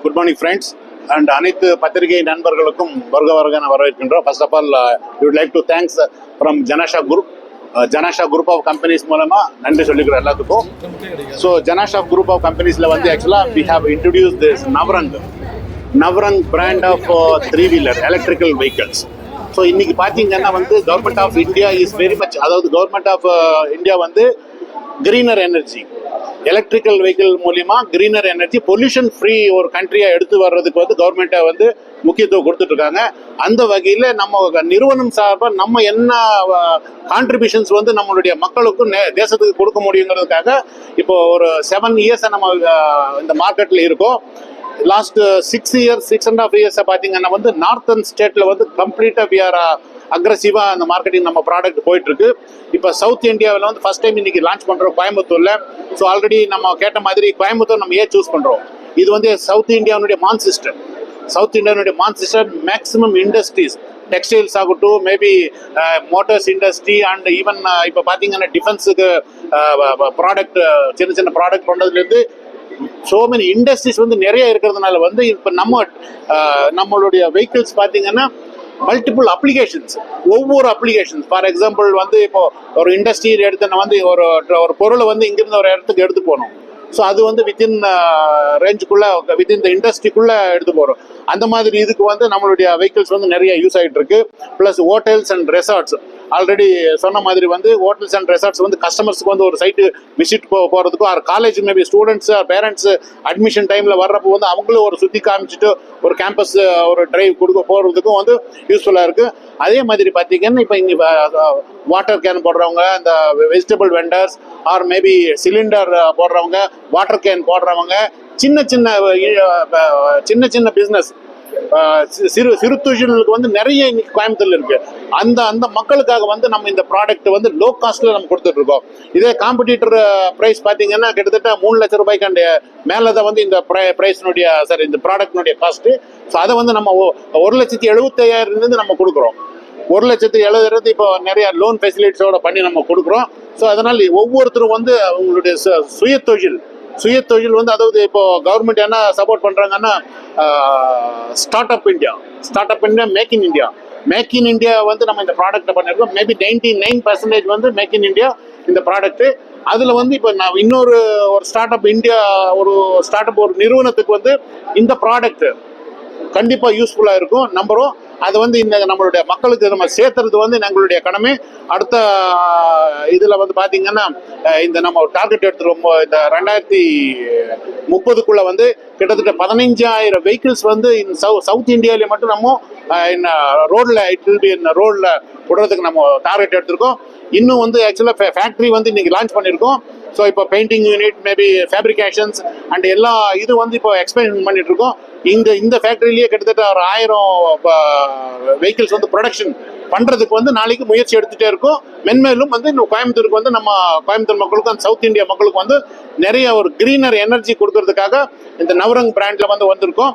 Good morning, friends, and அனைத்து பத்திரிகை நண்பர்களுக்கும் வருக வருகன வரவேற்கின்றோம். First of all, we would like to thanks from Janasha Group. Janasha Group of Companies மூலமா நன்றி சொல்லிக்கிறோம் எல்லாத்துக்கும். So Janasha Group of Companiesல வந்து actually we have introduced this Navrang brand of three-wheeler electrical vehicles. So இன்னைக்கு பார்த்தீங்கன்னா வந்து government of India is very much, அதாவது government of India வந்து கிரீனர் எனர்ஜி, எலக்ட்ரிக்கல் வெஹிக்கிள் மூலியமா கிரீனர் எனர்ஜி, பொல்யூஷன் ஃப்ரீ ஒரு கண்ட்ரியா எடுத்து வர்றதுக்கு வந்து கவர்மெண்ட்டை வந்து முக்கியத்துவம் கொடுத்துட்டு இருக்காங்க. அந்த வகையில் நம்ம நிறுவனம் சார்பாக நம்ம என்ன கான்ட்ரிபியூஷன்ஸ் வந்து நம்மளுடைய மக்களுக்கும் தேசத்துக்கு கொடுக்க முடியுங்கிறதுக்காக இப்போ ஒரு 7 இயர்ஸ் நம்ம இந்த மார்க்கெட்டில் இருக்கோம். லாஸ்ட் 6.5 இயர்ஸை பார்த்தீங்கன்னா வந்து நார்த்தன் ஸ்டேட்டில் வந்து கம்ப்ளீட்டாக வி ஆர் அக்ரெசிவாக அந்த மார்க்கெட்டிங் நம்ம ப்ராடக்ட் போயிட்டு இருக்கு. இப்போ சவுத் இந்தியாவில் வந்து ஃபர்ஸ்ட் டைம் இன்னைக்கு லான்ச் பண்ணுறோம் கோயம்புத்தூரில். ஸோ ஆல்ரெடி நம்ம கேட்ட மாதிரி கோயம்புத்தூர் நம்ம ஏன் சூஸ் பண்ணுறோம், இது வந்து சவுத் இந்தியாவுடைய மான்சிஸ்டர் மேக்ஸிமம் இண்டஸ்ட்ரீஸ், டெக்ஸ்டைல்ஸ் ஆகட்டும், maybe Motors industry and even இப்போ பார்த்தீங்கன்னா டிஃபென்ஸுக்கு ப்ராடக்ட், சின்ன ப்ராடக்ட் பண்ணுறதுலேருந்து ஸோ மெனி இண்டஸ்ட்ரீஸ் வந்து நிறைய இருக்கிறதுனால வந்து இப்போ நம்மளுடைய வெஹிக்கிள்ஸ் பார்த்தீங்கன்னா மல்டிபிள் அப்ளிகேஷன்ஸ், ஒவ்வொரு அப்ளிகேஷன்ஸ். ஃபார் எக்ஸாம்பிள் வந்து இப்போ ஒரு இண்டஸ்ட்ரி எடுத்து வந்து ஒரு பொருளை வந்து இங்கிருந்து ஒரு இடத்துக்கு எடுத்து போகணும். ஸோ அது வந்து வித்தின் ரேஞ்சுக்குள்ளே, வித்தின் த இண்டஸ்ட்ரிக்குள்ளே எடுத்து போகிறோம். அந்த மாதிரி இதுக்கு வந்து நம்மளுடைய வெஹிக்கிள்ஸ் வந்து நிறைய யூஸ் ஆகிட்டு இருக்கு. Plus hotels and resorts, already சொன்ன மாதிரி வந்து ஹோட்டல்ஸ் அண்ட் ரெசார்ட்ஸ் வந்து கஸ்டமர்ஸ்க்கு வந்து ஒரு சைட்டு விசிட் போகிறதுக்கும், or college maybe students parents admission டைமில் வர்றப்போ வந்து அவங்களும் ஒரு சுற்றி காமிச்சிட்டு ஒரு கேம்பஸ் ஒரு டிரைவ் போகிறதுக்கும் வந்து யூஸ்ஃபுல்லாக இருக்குது. அதே மாதிரி பார்த்தீங்கன்னா இப்போ இங்கே வாட்டர் கேன் போடுறவங்க, இந்த vegetable vendors, or maybe cylinder போடுறவங்க, வாட்டர் கேன் போடுறவங்க, சின்ன சின்ன பிஸ்னஸ், சிறு தொழில்களுக்கு வந்து நிறைய இன்னைக்கு கோயம்புத்தூர்ல இருக்கு. அந்த மக்களுக்காக வந்து நம்ம இந்த ப்ராடக்ட் வந்து லோ காஸ்ட்ல நம்ம கொடுத்துட்டு இருக்கோம். இதே காம்படிட்டர் பிரைஸ் பார்த்தீங்கன்னா கிட்டத்தட்ட 3 லட்சம் ரூபாய்க்கு மேலதான் வந்து இந்த பிரைஸ்னுடைய இந்த ப்ராடக்ட்னுடைய காஸ்ட். ஸோ அதை வந்து நம்ம 1,75,000 நம்ம கொடுக்குறோம். 1,70,000 இப்போ நிறைய லோன் ஃபெசிலிட்டிஸோட பண்ணி நம்ம கொடுக்குறோம். ஸோ அதனால் ஒவ்வொருத்தரும் வந்து அவங்களுடைய சுய தொழில் வந்து, அதாவது இப்போ கவர்மெண்ட் என்ன சப்போர்ட் பண்ணுறாங்கன்னா start up India, make in India வந்து நம்ம இந்த ப்ராடக்ட்டை பண்ணியிருக்கோம். மேபி 99% வந்து மேக் இன் இந்தியா இந்த ப்ராடக்ட்டு. அதில் வந்து இப்போ நான் இன்னொரு ஸ்டார்ட் அப் ஒரு நிறுவனத்துக்கு வந்து இந்த ப்ராடக்ட் கண்டிப்பாக யூஸ்ஃபுல்லாக இருக்கும் நம்புகிறோம். அது வந்து இந்த நம்மளுடைய மக்களுக்கு நம்ம சேர்த்துறது வந்து எங்களுடைய கடமை. அடுத்த இதில் வந்து பார்த்தீங்கன்னா இந்த நம்ம டார்கெட் எடுத்துருவோம். இந்த 2030 வந்து கிட்டத்தட்ட 15,000 வெஹிக்கிள்ஸ் வந்து சவுத் இந்தியாவிலே மட்டும் நம்ம ரோடில் விடுறதுக்கு நம்ம டார்கெட் எடுத்திருக்கோம். இன்னும் வந்து ஆக்சுவலாக ஃபேக்ட்ரி வந்து இன்னைக்கு லான்ச் பண்ணியிருக்கோம். ஸோ இப்போ painting unit, maybe fabrications and எல்லா இது வந்து இப்போ எக்ஸ்பென்ஷன் பண்ணிட்டு இருக்கோம். இந்த ஃபேக்ட்ரியிலேயே கிட்டத்தட்ட ஒரு 1000 வெஹிக்கிள்ஸ் வந்து ப்ரொடக்ஷன் பண்ணுறதுக்கு வந்து நாளைக்கு முயற்சி எடுத்துகிட்டே இருக்கும். மென்மேலும் வந்து இன்னும் கோயம்புத்தூருக்கு வந்து நம்ம கோயம்புத்தூர் மக்களுக்கும் அந்த சவுத் இந்தியா மக்களுக்கு வந்து நிறைய ஒரு கிரீனர் எனர்ஜி கொடுக்கறதுக்காக இந்த நவரங் பிராண்டில் வந்து வந்திருக்கோம்.